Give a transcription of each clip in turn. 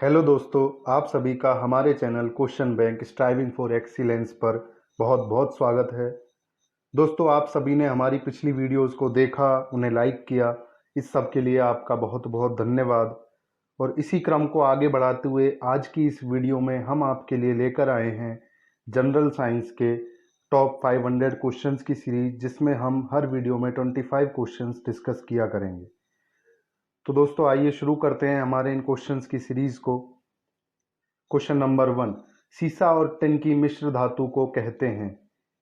Hello दोस्तों, आप सभी का हमारे channel question bank striving for excellence पर बहुत बहुत स्वागत है। दोस्तों, आप सभी ने हमारी पिछली वीडियोस को देखा, उन्हें लाइक किया, इस सब के लिए आपका बहुत बहुत धन्यवाद। और इसी क्रम को आगे बढ़ाते हुए आज की इस वीडियो में हम आपके लिए लेकर आए हैं जनरल साइंस के टॉप 500 क्वेश्चंस की सीरीज, जिसमें हम हर वीडियो में 25 क्वेश्चंस डिस्कस किया करेंगे। तो दोस्तों, आइए शुरू करते हैं हमारे इन क्वेश्चंस की सीरीज को। क्वेश्चन नंबर 1, सीसा और टिन की मिश्र धातु को कहते हैं?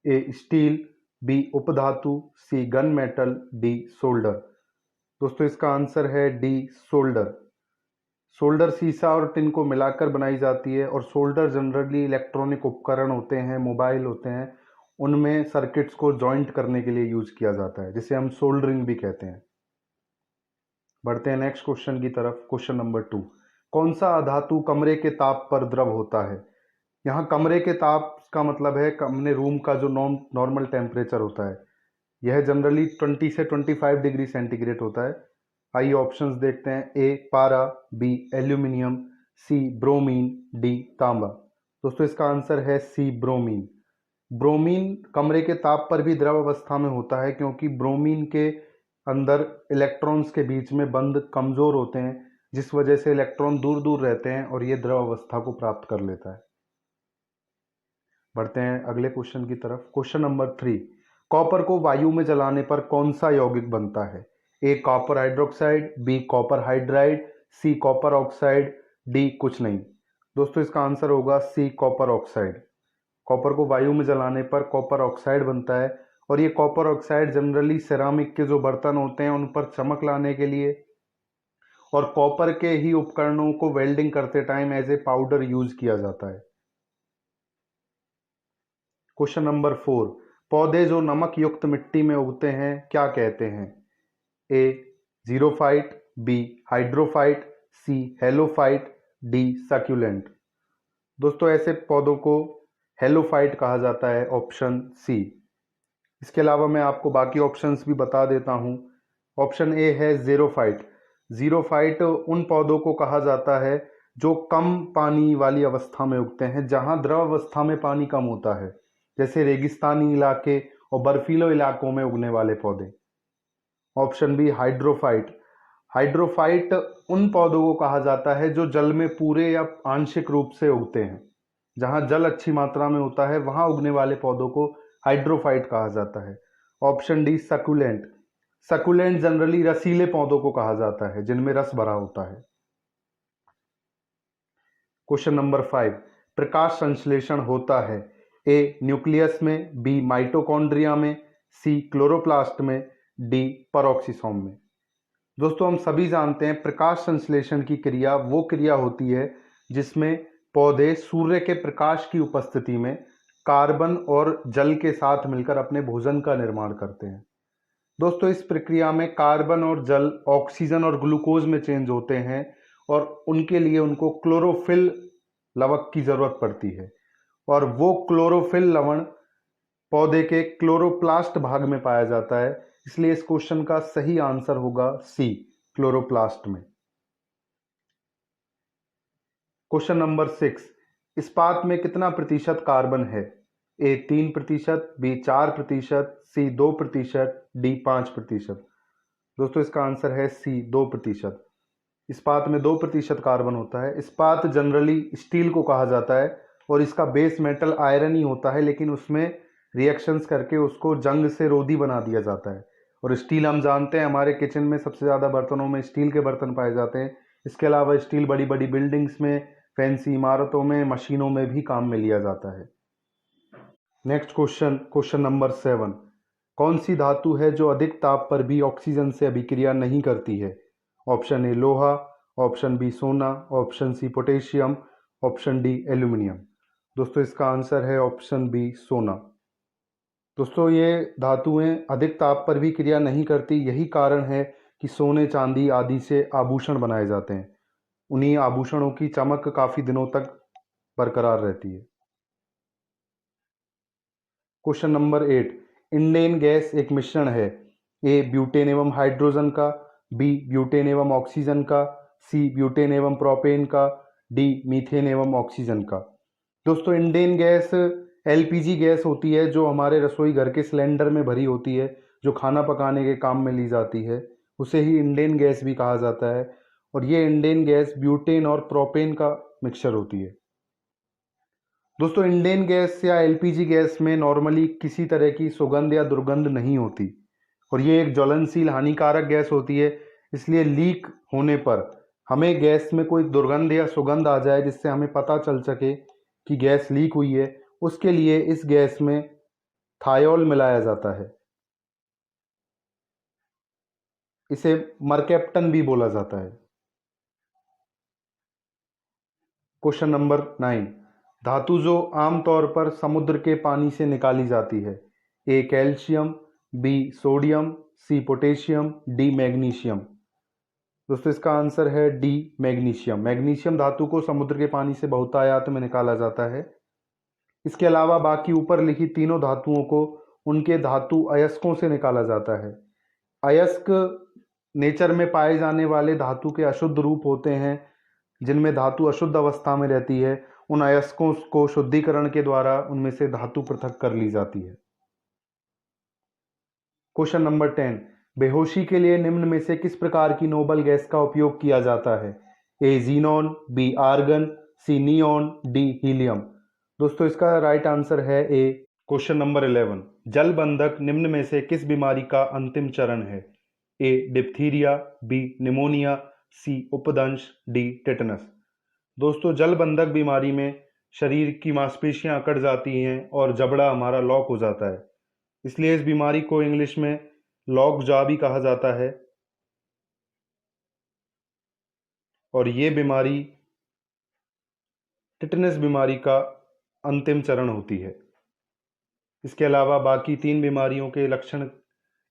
ए स्टील, बी उपधातु, सी गन मेटल, डी सोल्डर। दोस्तों, इसका आंसर है डी सोल्डर। सोल्डर सीसा और टिन को मिलाकर बनाई जाती है और सोल्डर जनरली इलेक्ट्रॉनिक उपकरण होते हैं, मोबाइल होते हैं, उनमें सर्किट्स को जॉइंट करने के लिए यूज किया जाता है, जिसे हम सोल्डरिंग भी कहते हैं। बढ़ते हैं नेक्स्ट क्वेश्चन की तरफ। क्वेश्चन नंबर 2, कौन सा अधातु कमरे के ताप पर द्रव होता है? यहाँ कमरे के ताप का मतलब है अपने रूम का जो नॉर्मल टेम्परेचर होता है, यह जनरली 20 से 25 डिग्री सेंटीग्रेड होता है। आइए ऑप्शंस देखते हैं। ए पारा, बी एल्यूमिनियम, सी ब्रोमीन, डी तांबा। दोस्तों, इसका आंसर है सी ब्रोमीन। ब्रोमीन कमरे के ताप पर भी द्रव अवस्था में होता है, क्योंकि ब्रोमीन के अंदर इलेक्ट्रॉन्स के बीच में बंध कमजोर होते हैं, जिस वजह से इलेक्ट्रॉन दूर दूर रहते हैं और ये द्रव अवस्था को प्राप्त कर लेता है। बढ़ते हैं अगले क्वेश्चन की तरफ। क्वेश्चन नंबर 3, कॉपर को वायु में जलाने पर कौन सा यौगिक बनता है? A copper hydroxide, B copper hydride, C copper oxide, D कुछ नहीं। दोस्तों, इसका आंसर होगा सी कॉपर ऑक्साइड। कॉपर को वायु में जलाने पर कॉपर ऑक्साइड बनता है और ये कॉपर ऑक्साइड जनरली सिरामिक के जो बर्तन होते हैं उन पर चमक लाने के लिए और कॉपर के ही उपकरणों को वेल्डिंग करते time as a powder use किया जाता है। क्वेश्चन नंबर 4, पौधे जो नमक युक्त मिट्टी में उगते हैं क्या कहते हैं? ए जीरोफाइट, बी हाइड्रोफाइट, सी हेलोफाइट, डी सक्यूलेंट। दोस्तों, ऐसे पौधों को हेलोफाइट कहा जाता है, ऑप्शन सी। इसके अलावा मैं आपको बाकी ऑप्शंस भी बता देता हूं। ऑप्शन ए है जीरोफाइट। जीरोफाइट उन पौधों को कहा जाता है जो कम पानी वाली अवस्था में उगते हैं, जहां द्रव अवस्था में पानी कम होता है, जैसे रेगिस्तानी इलाके और बर्फीले इलाकों में उगने वाले पौधे। Option B hydrophyte. हाइड्रोफाइट उन पौधों को कहा जाता है जो जल में पूरे या आंशिक रूप से उगते हैं। जहां जल अच्छी मात्रा में होता है वहां उगने वाले पौधों को हाइड्रोफाइट कहा जाता है। Option D succulent. Succulent generally रसीले पौधों को कहा जाता है जिनमें रस भरा होता है। क्वेश्चन नंबर 5, प्रकाश संश्लेषण होता है? ए न्यूक्लियस में, बी माइटोकॉन्ड्रिया में, सी क्लोरोप्लास्ट में, डी पेरोक्सिसोम में। दोस्तों, हम सभी जानते हैं प्रकाश संश्लेषण की क्रिया वो क्रिया होती है जिसमें पौधे सूर्य के प्रकाश की उपस्थिति में कार्बन और जल के साथ मिलकर अपने भोजन का निर्माण करते हैं। दोस्तों, इस प्रक्रिया में कार्बन और जल ऑक्सीजन और ग्लूकोज में चेंज होते हैं और उनके लिए उनको क्लोरोफिल लवण की जरूरत पड़ती है और वो क्लोरोफिल लवण पौधे के क्लोरोप्लास्ट भाग में पाया जाता है। इसलिए इस क्वेश्चन का सही आंसर होगा सी, क्लोरोप्लास्ट में। क्वेश्चन नंबर 6, इस्पात में कितना प्रतिशत कार्बन है? ए 3%, बी 4%, सी 2%, डी 5%। दोस्तों, इसका आंसर है सी 2%। इस्पात में 2% कार्बन होता है। इस्पात जनरली स्टील को कहा जाता है और इसका बेस मेटल आयरन ही होता है, लेकिन उसमें रिएक्शंस करके उसको जंग से रोधी बना दिया जाता है। और स्टील हम जानते हैं हमारे किचन में सबसे ज़्यादा बर्तनों में स्टील के बर्तन पाए जाते हैं। इसके अलावा स्टील बड़ी बड़ी बिल्डिंग्स में, फैंसी इमारतों में, मशीनों में भी काम में लिया जाता है। नेक्स्ट क्वेश्चन, क्वेश्चन नंबर 7, कौन सी धातु है जो अधिक ताप पर भी ऑक्सीजन से अभिक्रिया नहीं करती है? ऑप्शन ए लोहा, ऑप्शन बी सोना, option C potassium, option D aluminium. दोस्तों, इसका आंसर है ऑप्शन बी सोना। दोस्तों, ये धातुएं अधिक ताप पर भी क्रिया नहीं करती। यही कारण है कि सोने, चांदी आदि से आभूषण बनाए जाते हैं। उन्हीं आभूषणों की चमक काफी दिनों तक बरकरार रहती है। क्वेश्चन नंबर 8, इंडेन गैस एक मिश्रण है? ए ब्यूटेन एवं हाइड्रोजन का, बी ब्यूटेन एवं ऑक्सीजन का, सी ब्यूटेन एवं प्रोपेन का, डी मीथेन एवं ऑक्सीजन का। दोस्तों इंडेन गैस एलपीजी गैस होती है जो हमारे रसोई घर के सिलेंडर में भरी होती है, जो खाना पकाने के काम में ली जाती है, उसे ही इंडेन गैस भी कहा जाता है। और ये इंडेन गैस ब्यूटेन और प्रोपेन का मिक्सचर होती है। दोस्तों इंडेन गैस या एलपीजी गैस में नॉर्मली किसी तरह की सुगंध या दुर्गंध नहीं होती और ये एक ज्वलनशील हानिकारक गैस होती है। इसलिए लीक होने पर हमें गैस में कोई दुर्गंध या सुगंध आ जाए जिससे हमें पता चल सके कि गैस लीक हुई है, उसके लिए इस गैस में थायोल मिलाया जाता है। इसे मरकैप्टन भी बोला जाता है। क्वेश्चन नंबर 9, धातु जो आमतौर पर समुद्र के पानी से निकाली जाती है। A calcium, B sodium, C potassium, D magnesium. दोस्तों इसका आंसर है डी मैग्नीशियम। मैग्नीशियम धातु को समुद्र के पानी से बहुतायत में निकाला जाता है। इसके अलावा बाकी ऊपर लिखी तीनों धातुओं को उनके धातु अयस्कों से निकाला जाता है। अयस्क नेचर में पाए जाने वाले धातु के अशुद्ध रूप होते हैं, जिनमें धातु अशुद्ध अवस्था में रहती है। उन अयस्कों को शुद्धिकरण के द्वारा उनमें से धातु पृथक कर ली जाती है। क्वेश्चन नंबर 10, बेहोशी के लिए निम्न में से किस प्रकार की नोबल गैस का उपयोग किया जाता है। ए जीनॉन, बी आर्गन, सी नियॉन, डी हीलियम। दोस्तों इसका राइट आंसर है ए। क्वेश्चन नंबर 11, जल बंधक निम्न में से किस बीमारी का अंतिम चरण है। ए डिप्थीरिया, बी निमोनिया, सी उपदंश, डी टेटनस। दोस्तों जल बंधक बीमारी में शरीर की मांसपेशियां अकड़ जाती हैं और जबड़ा हमारा लॉक हो जाता है, इसलिए इस बीमारी को इंग्लिश में लॉक जॉ भी कहा जाता है। और ये बीमारी टिटनस बीमारी का अंतिम चरण होती है। इसके अलावा बाकी 3 बीमारियों के लक्षण।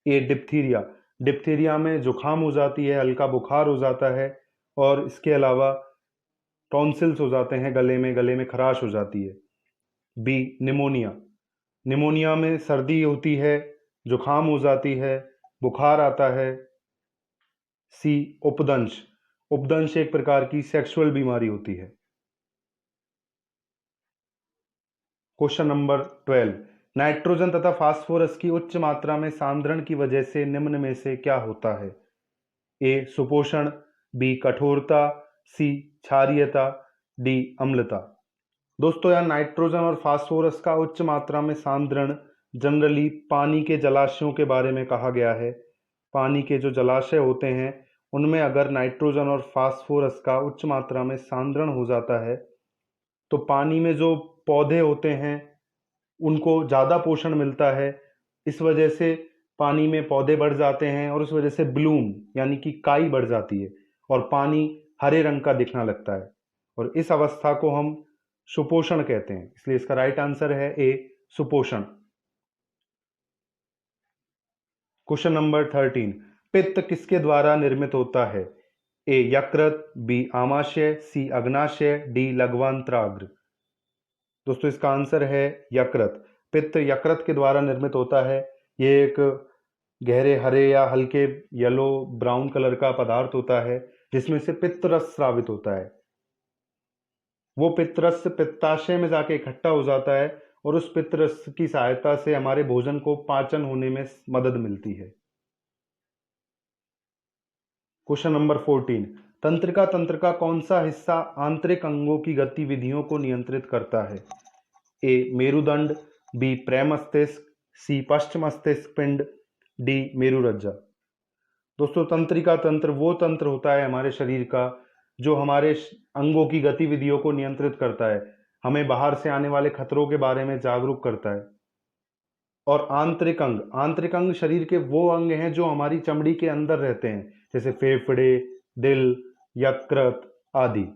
ए डिप्थीरिया, डिप्थीरिया में जुखाम हो जाती है, हल्का बुखार हो जाता है और इसके अलावा टॉन्सिल्स हो जाते हैं, गले में खराश हो जाती है। बी निमोनिया, निमोनिया में सर्दी होती है, जुखाम हो जाती है, बुखार आता है। सी उपदंश, उपदंश एक प्रकार की सेक्सुअल बीमारी होती है। क्वेश्चन नंबर 12, नाइट्रोजन तथा फास्फोरस की उच्च मात्रा में सांद्रण की वजह से निम्न में से क्या होता है। ए सुपोषण, बी कठोरता, सी क्षारीयता, डी अम्लता। दोस्तों यहाँ नाइट्रोजन और फास्फोरस का उच्च मात्रा में सांद्रण जनरली पानी के जलाशयों के बारे में कहा गया है। पानी के जो जलाशय होते हैं उनमें अगर नाइट्रोजन और फास्फोरस का उच्च मात्रा में सांद्रण हो जाता है तो पानी में जो पौधे होते हैं उनको ज़्यादा पोषण मिलता है। इस वजह से पानी में पौधे बढ़ जाते हैं और उस वजह से ब्लूम यानी कि काई बढ़ जाती है और पानी हरे रंग का दिखने लगता है और इस अवस्था को हम सुपोषण कहते हैं। इसलिए इसका राइट आंसर है ए सुपोषण। क्वेश्चन नंबर 13, पित्त किसके द्वारा निर्मित होता है। ए यकृत, बी आमाशय, सी अग्नाशय, डी लघ्वांत्राग्र। दोस्तों इसका आंसर है यकृत। पित्त यकृत के द्वारा निर्मित होता है। ये एक गहरे हरे या हल्के येलो ब्राउन कलर का पदार्थ होता है जिसमें से पित्त रस स्रावित होता है। वो पित्त रस पित्ताशय में जाके इकट्ठा हो जाता है और उस पित्त रस की सहायता से हमारे भोजन को पाचन होने में मदद मिलती है। क्वेश्चन नंबर 14, तंत्रिका तंत्र का कौन सा हिस्सा आंतरिक अंगों की गतिविधियों को नियंत्रित करता है। ए मेरुदंड, बी प्रमस्तिष्क, सी पश्च मस्तिष्क पिंड, डी मेरुरज्जा। दोस्तों तंत्रिका तंत्र वो तंत्र होता है हमारे शरीर का जो हमारे अंगों की गतिविधियों को नियंत्रित करता है, हमें बाहर से आने वाले खतरों के बारे में जागरूक करता है। और आंतरिक अंग शरीर के वो अंग हैं जो हमारी चमड़ी के अंदर रहते हैं, जैसे फेफड़े, दिल, यकृत आदि।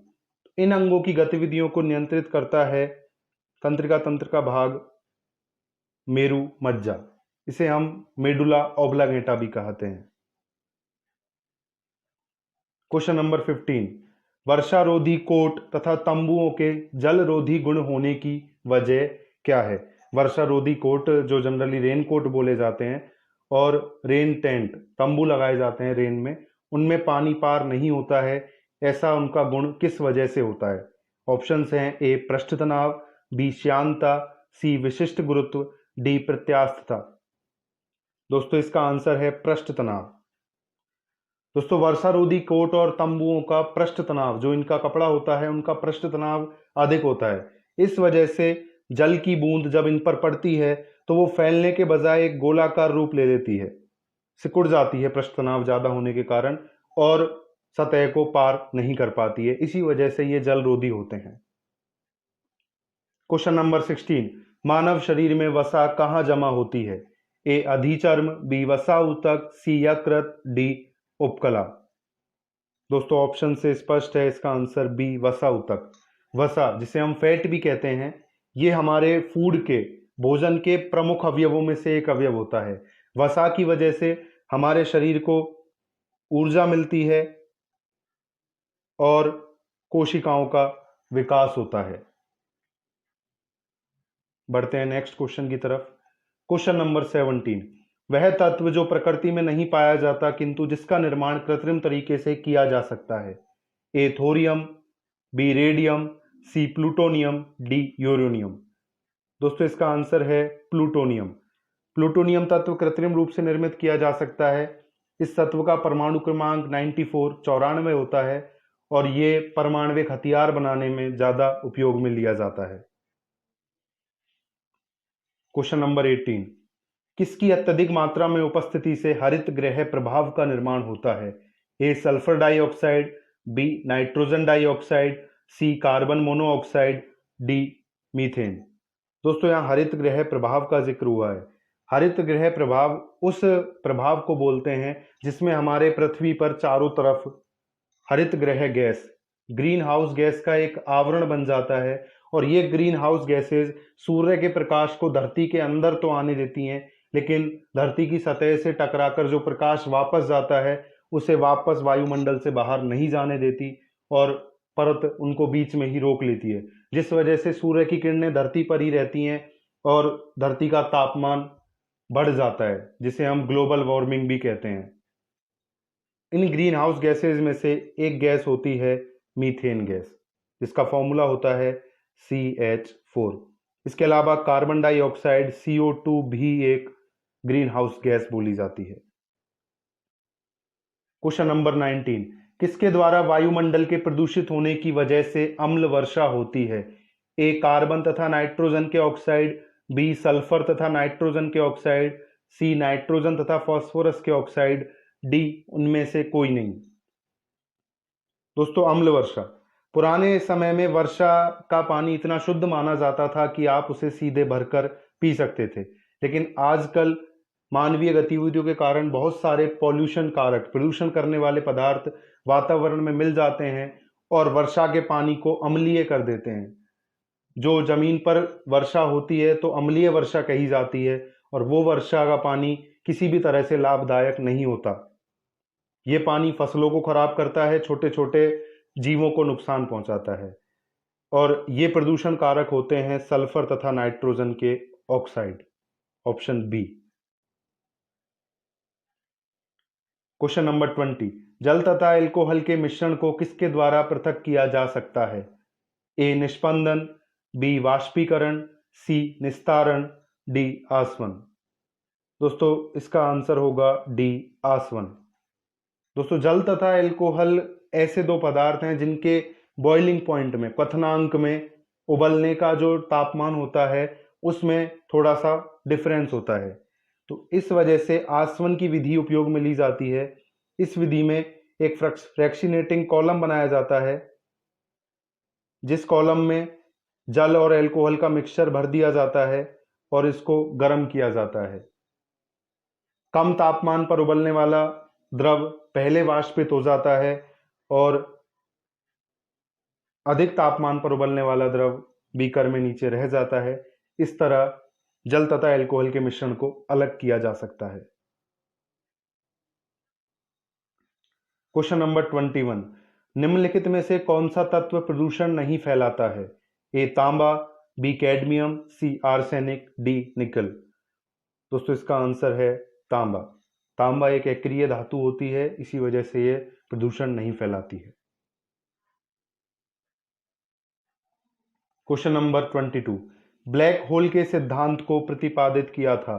इन अंगों की गतिविधियों को नियंत्रित करता है तंत्रिका तंत्र का भाग मेरु मज्जा। इसे हम मेडुला ऑब्लांगेटा भी कहते हैं। क्वेश्चन नंबर 15, वर्षारोधी कोट तथा तंबुओं के जलरोधी गुण होने की वजह क्या है। वर्षारोधी कोट जो जनरली रेन कोट बोले जाते हैं और रेन टेंट तंबू लगाए जाते हैं रेन में, उनमें पानी पार नहीं होता है। ऐसा उनका गुण किस वजह से होता है। ऑप्शंस हैं ए पृष्ठ तनाव, बी श्यानता, सी विशिष्ट गुरुत्व, डी प्रत्यास्थता। दोस्तों इसका आंसर है पृष्ठ तनाव। दोस्तों वर्षारोधी कोट और तंबुओं का पृष्ठ तनाव, जो इनका कपड़ा होता है उनका पृष्ठ तनाव अधिक होता है। इस वजह से जल की बूंद जब इन पर पड़ती है तो वो फैलने के बजाय एक गोलाकार रूप ले लेती है, सिकुड़ जाती है पृष्ठ तनाव ज्यादा होने के कारण, और सतह को पार नहीं कर पाती है। इसी वजह से ये जलरोधी होते हैं। क्वेश्चन नंबर 16, मानव शरीर में वसा कहाँ जमा होती है? ए अधिचर्म, बी वसा ऊतक, सी यकृत, डी उपकला। दोस्तों ऑप्शन से स्पष्ट है, इसका आंसर बी वसा ऊतक। वसा, जिसे हम फैट भी कहते हैं, ये हमारे फूड के, भोजन के प्रमुख अवयवों में से एक अवयव होता है। वसा की वजह से हमारे शरीर को ऊर्जा मिलती है और कोशिकाओं का विकास होता है। बढ़ते हैं नेक्स्ट क्वेश्चन की तरफ। क्वेश्चन नंबर 17, वह तत्व जो प्रकृति में नहीं पाया जाता किंतु जिसका निर्माण कृत्रिम तरीके से किया जा सकता है? ए थोरियम, बी रेडियम, सी प्लूटोनियम, डी यूरेनियम। दोस्तों इसका आंसर है प्लूटोनियम। प्लूटोनियम तत्व कृत्रिम रूप से निर्मित किया जा सकता है। इस तत्व का परमाणु क्रमांक 94 होता है और ये परमाणविक हथियार बनाने में ज्यादा उपयोग में लिया जाता है। क्वेश्चन नंबर 18, किसकी अत्यधिक मात्रा में उपस्थिति से हरित गृह प्रभाव का निर्माण होता है? A sulphur dioxide, B nitrogen dioxide, C carbon monoxide, D methane. दोस्तों यहाँ हरित गृह प्रभाव का जिक्र हुआ है। हरित गृह प्रभाव उस प्रभाव को बोलते हैं जिसमें हमारे पृथ्वी पर चारों तरफ हरित गृह गैस, ग्रीन हाउस गैस का एक आवरण बन जाता है, और ये ग्रीन हाउस गैसेज सूर्य के प्रकाश को धरती के अंदर तो आने देती हैं, लेकिन धरती की सतह से टकराकर जो प्रकाश वापस जाता है उसे वापस वायुमंडल से बाहर नहीं जाने देती और परत उनको बीच में ही रोक लेती है, जिस वजह से सूर्य की किरणें धरती पर ही रहती हैं और धरती का तापमान बढ़ जाता है, जिसे हम ग्लोबल वार्मिंग भी कहते हैं। इन ग्रीन हाउस गैसेज में से एक गैस होती है मीथेन गैस, जिसका फॉर्मूला होता है CH4। इसके अलावा कार्बन डाइऑक्साइड CO2 भी एक ग्रीन हाउस गैस बोली जाती है। क्वेश्चन नंबर 19, किसके द्वारा वायुमंडल के प्रदूषित होने की वजह से अम्ल वर्षा होती है? ए कार्बन तथा नाइट्रोजन के ऑक्साइड, बी सल्फर तथा नाइट्रोजन के ऑक्साइड, सी नाइट्रोजन तथा फास्फोरस के ऑक्साइड, डी उनमें से कोई नहीं। दोस्तों अम्ल वर्षा, पुराने समय में वर्षा का पानी इतना शुद्ध माना जाता था कि आप उसे सीधे भरकर पी सकते थे, लेकिन आजकल मानवीय गतिविधियों के कारण बहुत सारे पॉल्यूशन कारक, प्रदूषण करने वाले पदार्थ वातावरण में मिल जाते हैं और वर्षा के पानी को अम्लीय कर देते हैं। जो जमीन पर वर्षा होती है तो अम्लीय वर्षा कही जाती है, और वो वर्षा का पानी किसी भी तरह से लाभदायक नहीं होता। ये पानी फसलों को खराब करता है, छोटे छोटे जीवों को नुकसान पहुंचाता है, और ये प्रदूषण कारक होते हैं सल्फर तथा नाइट्रोजन के oxide. Option B. Question number 20, जल तथा एल्कोहल के मिश्रण को किसके द्वारा पृथक किया जा सकता है? ए निष्पंदन, बी वाष्पीकरण, सी निस्तारण, डी आसवन। दोस्तों इसका आंसर होगा डी आसवन। दोस्तों जल तथा एल्कोहल ऐसे दो पदार्थ हैं जिनके बॉइलिंग पॉइंट में, क्वथनांक में, उबलने का जो तापमान होता है उसमें थोड़ा सा डिफरेंस होता है, तो इस वजह से आसवन की विधि उपयोग में ली जाती है। इस विधि में एक फ्रैक्शनेटिंग कॉलम बनाया जाता है, जिस कॉलम में जल और एल्कोहल का मिक्सचर भर दिया जाता है और इसको गर्म किया जाता है। कम तापमान पर उबलने वाला द्रव पहले वाष्पित हो जाता है और अधिक तापमान पर उबलने वाला द्रव बीकर में नीचे रह जाता है। इस तरह जल तथा एल्कोहल के मिश्रण को अलग किया जा सकता है। क्वेश्चन नंबर 21, निम्नलिखित में से कौन सा तत्व प्रदूषण नहीं फैलाता है? ए तांबा, बी कैडमियम, सी आर्सेनिक, डी निकल। दोस्तों इसका आंसर है तांबा। तांबा एक अक्रिय धातु होती है, इसी वजह से ये प्रदूषण नहीं फैलाती है। क्वेश्चन नंबर 22, ब्लैक होल के सिद्धांत को प्रतिपादित किया था?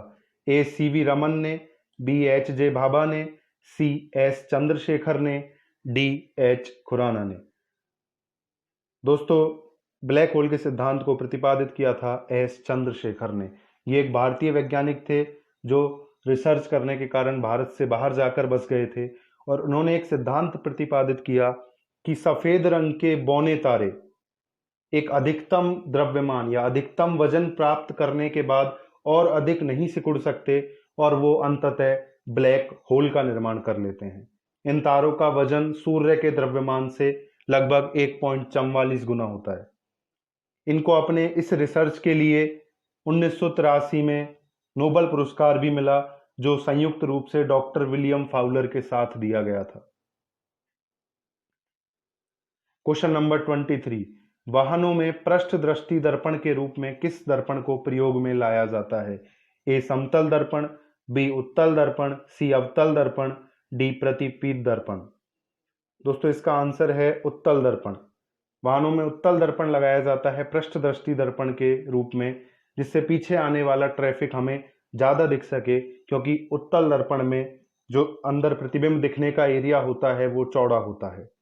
ए सीवी रमन ने, बी एच जे भाभा ने, सी एस चंद्रशेखर ने, डी एच खुराना ने। दोस्तों, ब्लैक होल के सिद्धांत को प्रतिपादित किया था एस चंद्रशेखर ने। ये एक भारतीय वैज्ञानिक थे जो रिसर्च करने के कारण भारत से बाहर जाकर बस गए थे, और उन्होंने एक सिद्धांत प्रतिपादित किया कि सफेद रंग के बौने तारे एक अधिकतम द्रव्यमान या अधिकतम वजन प्राप्त करने के बाद और अधिक नहीं सिकुड़ सकते, और वो अंततः ब्लैक होल का निर्माण कर लेते हैं। इन तारों का वजन सूर्य के द्रव्यमान से लगभग 1.44 गुना होता है। इनको अपने इस रिसर्च के लिए 1983 में नोबेल पुरस्कार भी मिला, जो संयुक्त रूप से डॉक्टर विलियम फाउलर के साथ दिया गया था। क्वेश्चन नंबर 23, वाहनों में पृष्ठ दृष्टि दर्पण के रूप में किस दर्पण को प्रयोग में लाया जाता है? ए समतल दर्पण, बी उत्तल दर्पण, सी अवतल दर्पण, डी प्रतिपीत दर्पण। दोस्तों, इसका आंसर है उत्तल दर्पण। वाहनों में उत्तल दर्पण लगाया जाता है पृष्ठ दृष्टि दर्पण के रूप में, जिससे पीछे आने वाला ट्रैफिक हमें ज्यादा दिख सके, क्योंकि उत्तल दर्पण में जो अंदर प्रतिबिंब दिखने का एरिया होता है वो चौड़ा होता है।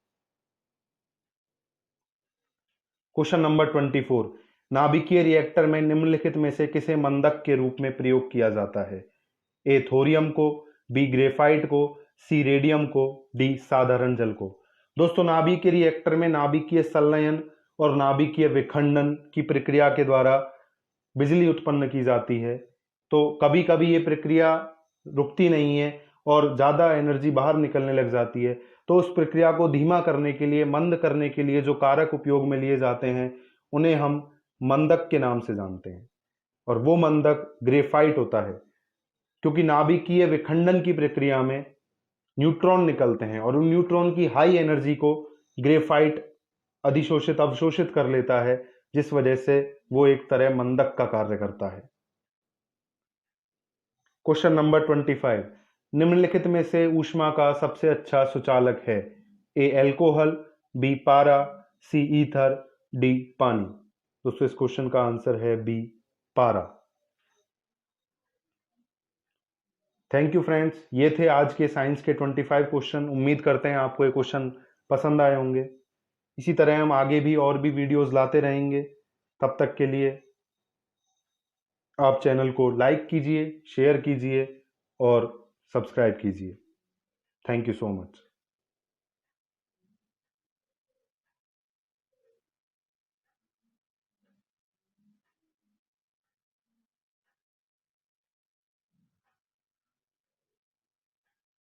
क्वेश्चन नंबर 24, नाभिकीय रिएक्टर में निम्नलिखित में से किसे मंदक के रूप में प्रयोग किया जाता है? ए थोरियम को, बी ग्रेफाइट को, सी रेडियम को, डी साधारण जल को। दोस्तों, नाभिकीय रिएक्टर में नाभिकीय संलयन और नाभिकीय विखंडन की प्रक्रिया के द्वारा बिजली उत्पन्न की जाती है। तो कभी कभी ये प्रक्रिया रुकती नहीं है और ज्यादा एनर्जी बाहर निकलने लग जाती है। तो उस प्रक्रिया को धीमा करने के लिए, मंद करने के लिए जो कारक उपयोग में लिए जाते हैं, उन्हें हम मंदक के नाम से जानते हैं, और वो मंदक ग्रेफाइट होता है, क्योंकि नाभिकीय विखंडन की प्रक्रिया में न्यूट्रॉन निकलते हैं और उन न्यूट्रॉन की हाई एनर्जी को ग्रेफाइट अधिशोषित अवशोषित कर लेता है, जिस वजह से वो एक तरह मंदक का कार्य करता है। क्वेश्चन नंबर 25, निम्नलिखित में से ऊष्मा का सबसे अच्छा सुचालक है? ए एल्कोहल, बी पारा, सी ईथर, डी पानी। दोस्तों, इस क्वेश्चन का आंसर है बी पारा। थैंक यू फ्रेंड्स, ये थे आज के साइंस के 25 क्वेश्चन। उम्मीद करते हैं आपको ये क्वेश्चन पसंद आए होंगे। इसी तरह हम आगे भी और भी वीडियोस लाते रहेंगे। तब तक के लिए आप चैनल को लाइक कीजिए, शेयर कीजिए और सब्सक्राइब कीजिए। Thank you so much.